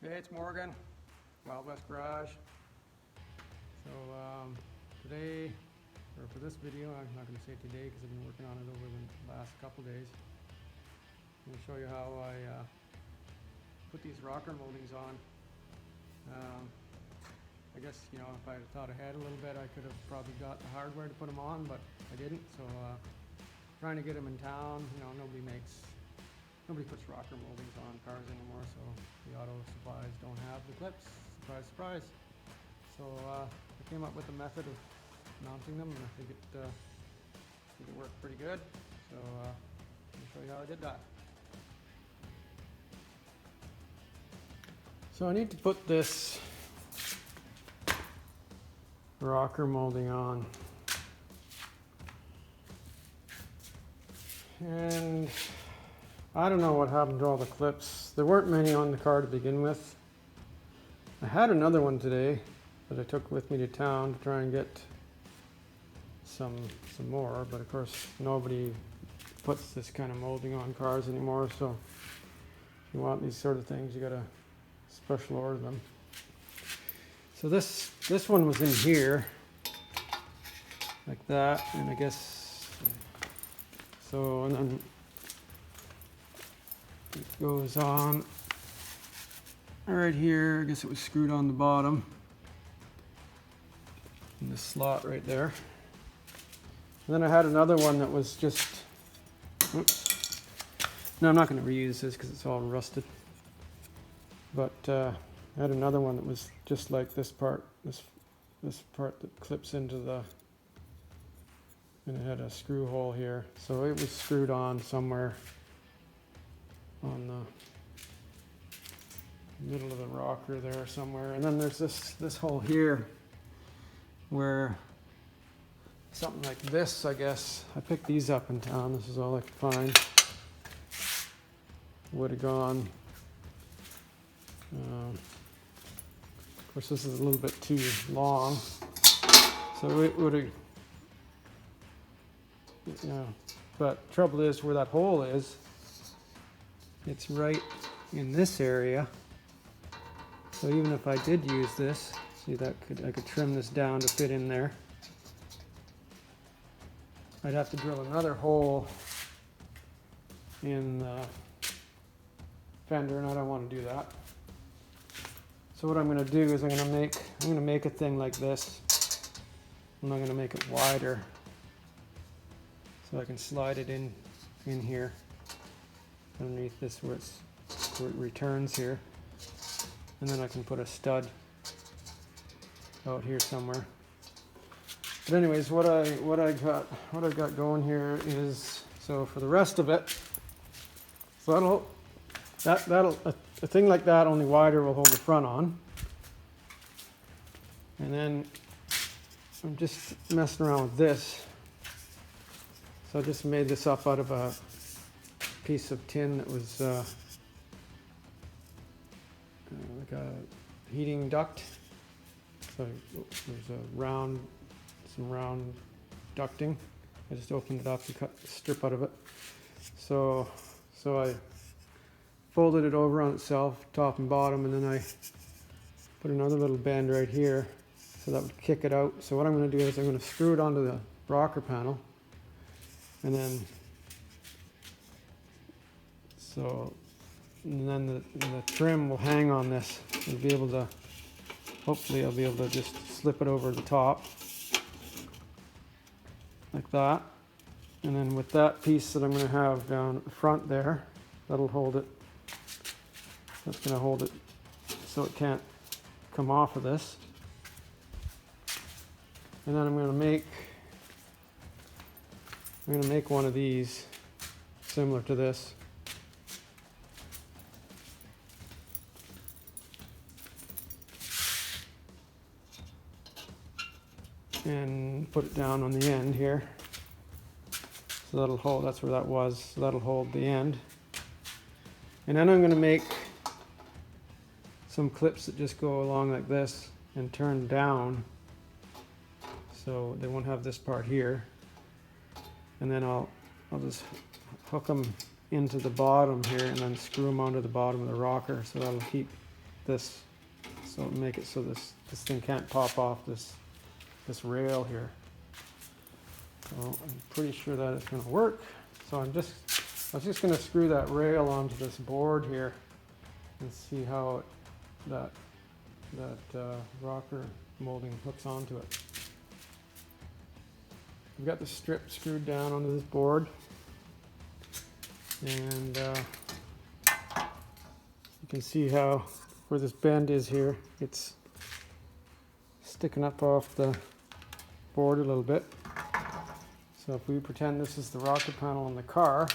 Okay, it's Morgan, Wild West Garage. So today, or for this video, I'm not going to say today because I've been working on it over the last couple days. I'm going to show you how I put these rocker moldings on. I guess, you know, if I had thought ahead a little bit, I could have probably got the hardware to put them on, but I didn't. So trying to get them in town, you know, nobody puts rocker moldings on cars anymore, so the auto supplies don't have the clips. Surprise, surprise. So I came up with a method of mounting them, and I think it worked pretty good. So let me show you how I did that. So I need to put this rocker molding on, and I don't know what happened to all the clips. There weren't many on the car to begin with. I had another one today that I took with me to town to try and get some more, but of course nobody puts this kind of molding on cars anymore, so if you want these sort of things you gotta special order them. So this one was in here like that, and I guess so, and then it goes on right here. I guess it was screwed on the bottom in this slot right there. And then I had another one that was just, oops. No, I'm not going to reuse this because it's all rusted. But I had another one that was just like this part, this part that clips into the, and it had a screw hole here. So it was screwed on somewhere on the middle of the rocker there somewhere. And then there's this hole here where something like this, I guess. I picked these up in town. This is all I could find. Would have gone. Of course, this is a little bit too long, so it would have. You know, but trouble is where that hole is. It's right in this area. So even if I did use this, see that I could trim this down to fit in there. I'd have to drill another hole in the fender, and I don't want to do that. So what I'm going to do is I'm going to make a thing like this, and I'm going to make it wider so I can slide it in here underneath this where it returns here, and then I can put a stud out here somewhere. But anyways, what I got going here is, so for the rest of it, so a thing like that, only wider, will hold the front on. And then I'm just messing around with this. So I just made this up out of a piece of tin that was like a heating duct. So there's some round ducting. I just opened it up and cut the strip out of it. So I folded it over on itself, top and bottom, and then I put another little bend right here, so that would kick it out. So what I'm going to do is I'm going to screw it onto the rocker panel, and then the trim will hang on this. You'll be able to, hopefully I'll be able to just slip it over the top like that. And then with that piece that I'm going to have down at the front there, that'll hold it. That's going to hold it so it can't come off of this. And then I'm going to make one of these similar to this. And put it down on the end here. So that'll hold, that's where that was, so that'll hold the end. And then I'm going to make some clips that just go along like this and turn down, so they won't have this part here. And then I'll just hook them into the bottom here and then screw them onto the bottom of the rocker, so that'll keep this, so make it so this thing can't pop off this rail here. So I'm pretty sure that it's going to work. So I was just going to screw that rail onto this board here and see how that rocker molding hooks onto it. We've got the strip screwed down onto this board, and you can see how where this bend is here, it's sticking up off the board a little bit. So if we pretend this is the rocker panel in the car,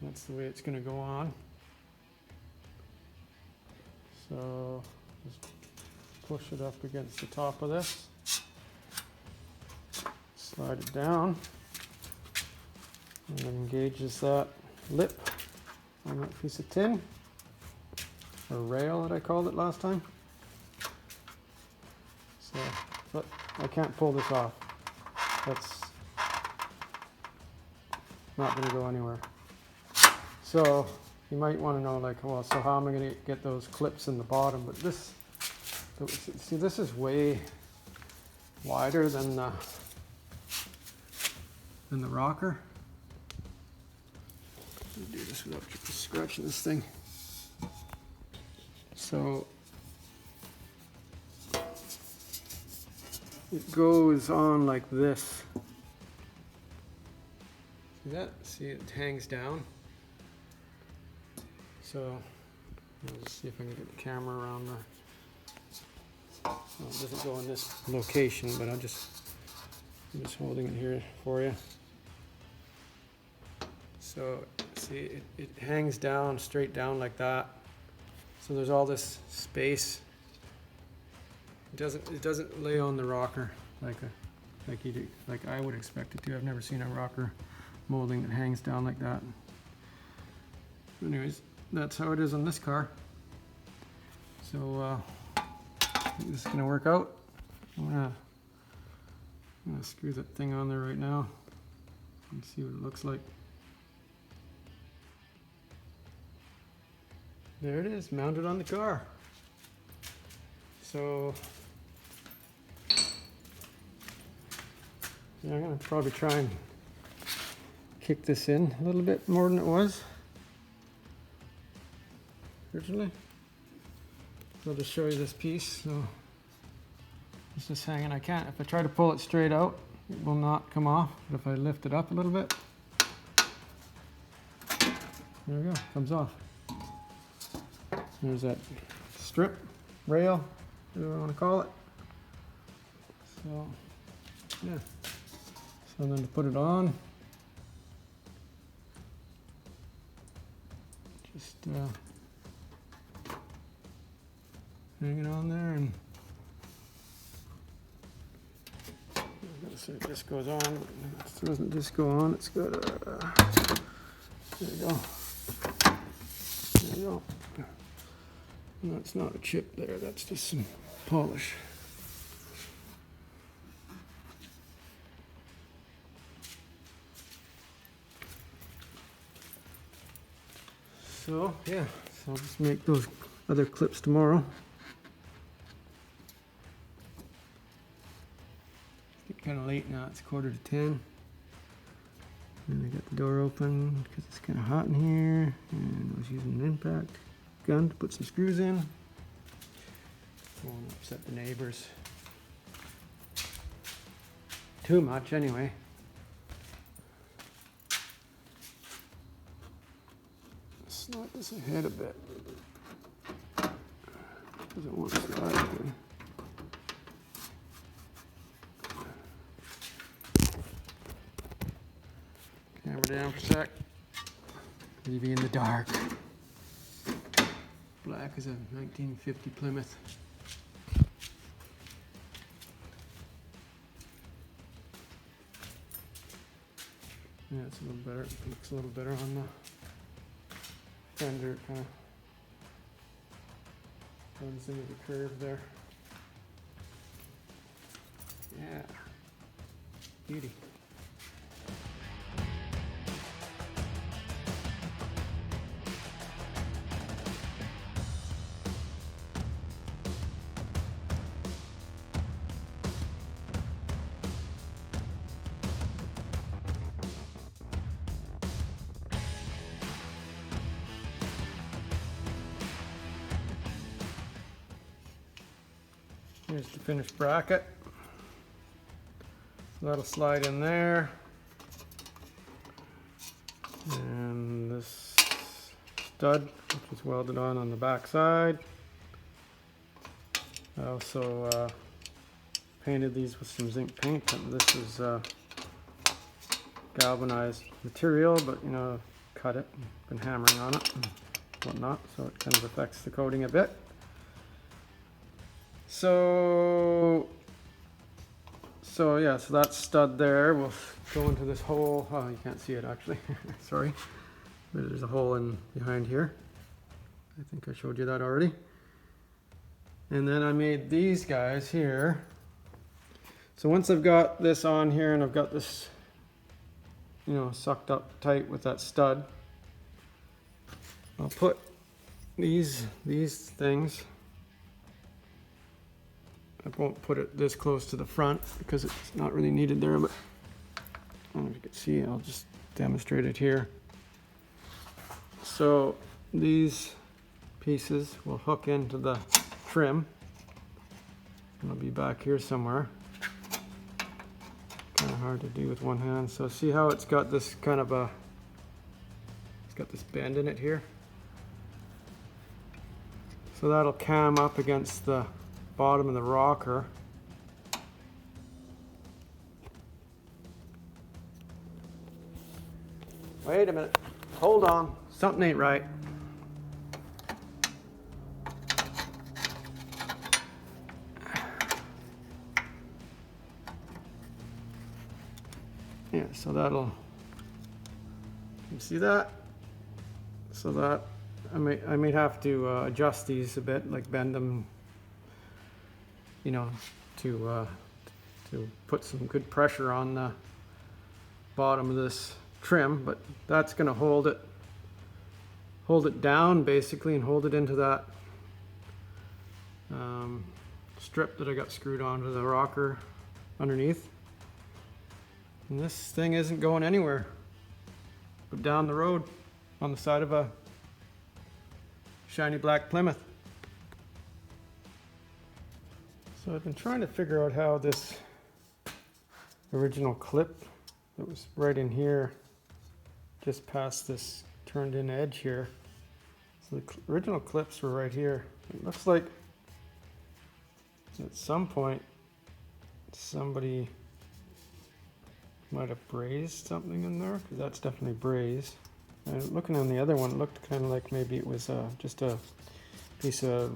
that's the way it's going to go on. So just push it up against the top of this, slide it down, and it engages that lip on that piece of tin, or rail that I called it last time. So, but I can't pull this off. That's not going to go anywhere. So you might want to know, like, well, so how am I going to get those clips in the bottom? But this, see, this is way wider than the rocker. Let me do this without scratching this thing. So it goes on like this. See that? See, it hangs down. So I'll just see if I can get the camera around the. Well, it doesn't go in this location, but I'm just holding it here for you. So see, it hangs down, straight down like that. So there's all this space. It doesn't lay on the rocker like you do, like I would expect it to. I've never seen a rocker molding that hangs down like that. Anyways, that's how it is on this car. So I think this is gonna work out. I'm gonna screw that thing on there right now and see what it looks like. There it is, mounted on the car. So yeah, I'm gonna probably try and kick this in a little bit more than it was originally. I'll just show you this piece. So it's just hanging. I can't, if I try to pull it straight out, it will not come off. But if I lift it up a little bit, there we go, comes off. There's that strip, rail, whatever I want to call it. So, yeah. So then to put it on, just hang it on there, and I was going to say it just goes on, but it doesn't just go on, it's got a, there you go. There you go. No, it's not a chip there, that's just some polish. So, yeah, so I'll just make those other clips tomorrow. It's kind of late now, it's 9:45. And I got the door open because it's kind of hot in here, and I was using an impact gun to put some screws in. Won't upset the neighbors too much anyway. Slide this ahead a bit because it won't slide good. Camera down for a sec. Leave you in the dark. Black is a 1950 Plymouth. Yeah, it's a little better. It looks a little better on the fender. It kind of blends into the curve there. Yeah, beauty. Here's the finished bracket. So that'll slide in there. And this stud, which is welded on the back side. I also painted these with some zinc paint, and this is galvanized material, but you know, cut it, been hammering on it and whatnot, so it kind of affects the coating a bit. So yeah, so that stud there will go into this hole. Oh, you can't see it actually. Sorry. There's a hole in behind here. I think I showed you that already. And then I made these guys here. So once I've got this on here and I've got this, you know, sucked up tight with that stud, I'll put these things. I won't put it this close to the front because it's not really needed there, but I don't know if you can see, I'll just demonstrate it here. So these pieces will hook into the trim. It'll be back here somewhere. Kind of hard to do with one hand. So see how it's got this kind of a, it's got this bend in it here. So that'll cam up against the bottom of the rocker. Wait a minute, hold on, something ain't right. Yeah, so that'll, you see that? So that, I may have to adjust these a bit, like bend them, you know, to put some good pressure on the bottom of this trim, but that's going to hold it down basically and hold it into that strip that I got screwed onto the rocker underneath. And this thing isn't going anywhere but down the road on the side of a shiny black Plymouth. So I've been trying to figure out how this original clip that was right in here, just past this turned in edge here. So the original clips were right here. It looks like at some point somebody might have brazed something in there, because that's definitely brazed. And looking on the other one, it looked kind of like maybe it was just a piece of,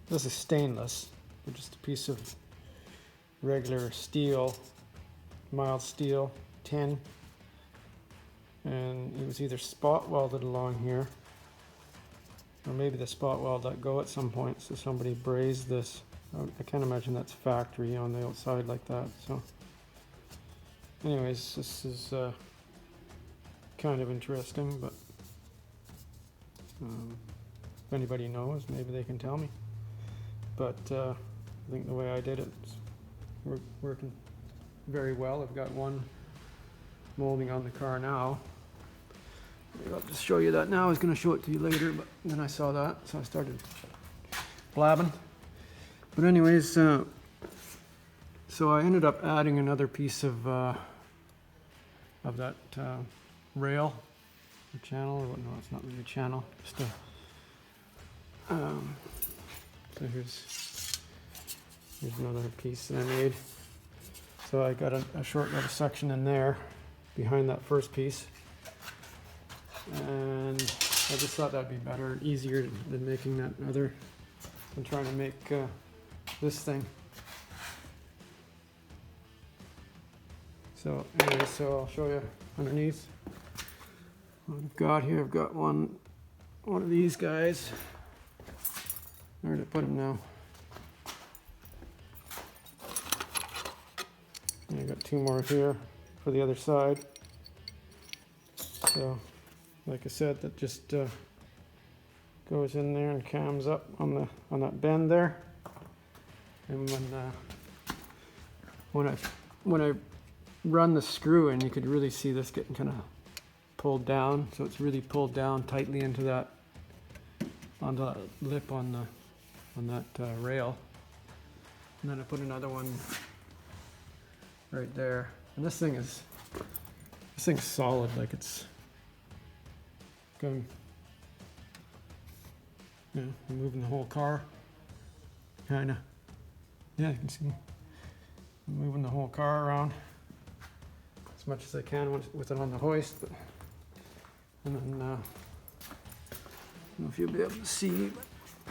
this is stainless, but just a piece of regular steel, mild steel, tin. And it was either spot welded along here, or maybe the spot weld let go at some point, so somebody brazed this. I can't imagine that's factory on the outside like that. So anyways, this is kind of interesting, but if anybody knows, maybe they can tell me. But I think the way I did it is working very well. I've got one molding on the car now. Maybe I'll just show you that now. I was going to show it to you later, but then I saw that, so I started blabbing. But anyways, so I ended up adding another piece of that rail or channel, or what? No, it's not really a channel. Just a. So here's another piece that I made. So I got a short little section in there behind that first piece, and I just thought that'd be better and easier than making that other, than trying to make this thing. So anyway, so I'll show you underneath what I've got here. I've got one of these guys. Where did I put him now? And I got two more here for the other side. So, like I said, that just goes in there and cams up on that bend there. And when I run the screw in, you could really see this getting kind of pulled down. So it's really pulled down tightly into that, on the lip on that rail. And then I put another one right there. And this thing's solid, like it's going, you know, moving the whole car, kinda. Yeah, you can see I'm moving the whole car around as much as I can with it on the hoist. But, and then, I don't know if you'll be able to see,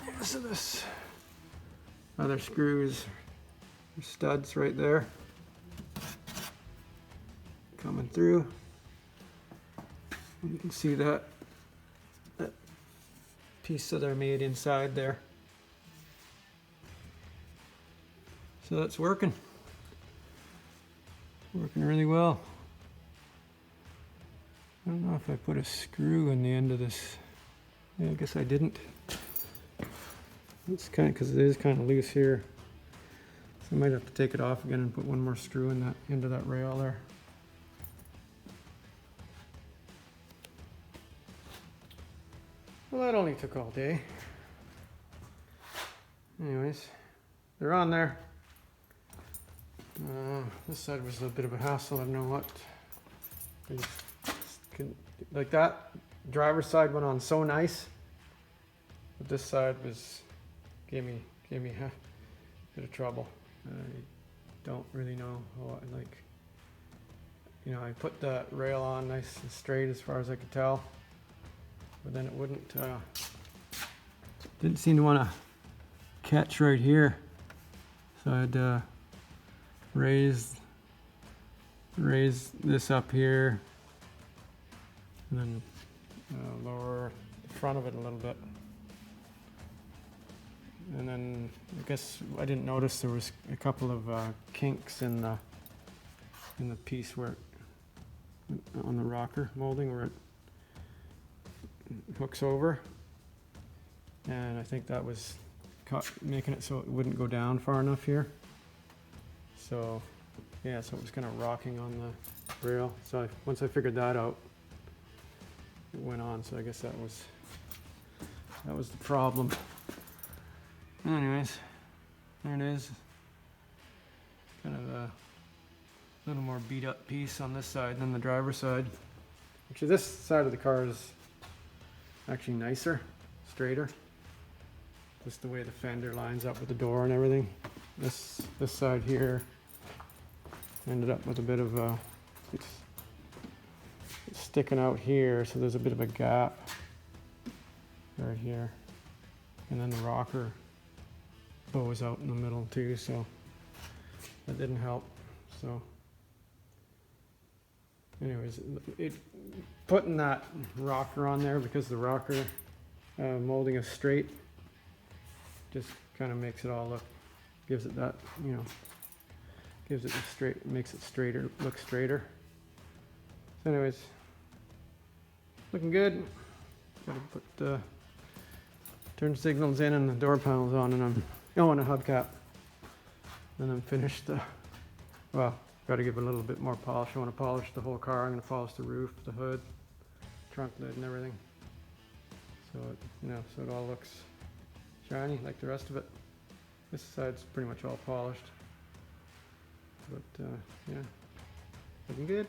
but so this other screws, studs right there, coming through. And you can see that piece that I made inside there. So that's working really well. I don't know if I put a screw in the end of this. Yeah, I guess I didn't. It's kind of, because it is kind of loose here. So I might have to take it off again and put one more screw in that into that rail there. Well, that only took all day. Anyways, they're on there. This side was a bit of a hassle. I don't know what. Like that driver's side went on so nice, but this side gave me a bit of trouble. I don't really know how, like, you know, I put that rail on nice and straight as far as I could tell, but then it wouldn't, didn't seem to want to catch right here. So I had to raise this up here and then lower the front of it a little bit. And then I guess I didn't notice there was a couple of kinks in the piece where on the rocker molding where it hooks over, and I think that was making it so it wouldn't go down far enough here. So yeah, so it was kind of rocking on the rail. So once I figured that out, it went on. So I guess that was the problem. Anyways, there it is. Kind of a little more beat up piece on this side than the driver's side. Actually, this side of the car is actually nicer, straighter. Just the way the fender lines up with the door and everything. This side here ended up with a bit of a, it's sticking out here, so there's a bit of a gap right here. And then the rocker bows out in the middle too, so that didn't help. So anyways, putting that rocker on there, because the rocker molding is straight, just kind of makes it all gives it that, you know, gives it a straight, makes it straighter, look straighter. So anyways, looking good. Gotta put the turn signals in and the door panels on, and and a hubcap. And I'm finished. Well, got to give it a little bit more polish. I want to polish the whole car. I'm going to polish the roof, the hood, trunk lid, and everything. So it, you know, so it all looks shiny like the rest of it. This side's pretty much all polished. But yeah, looking good.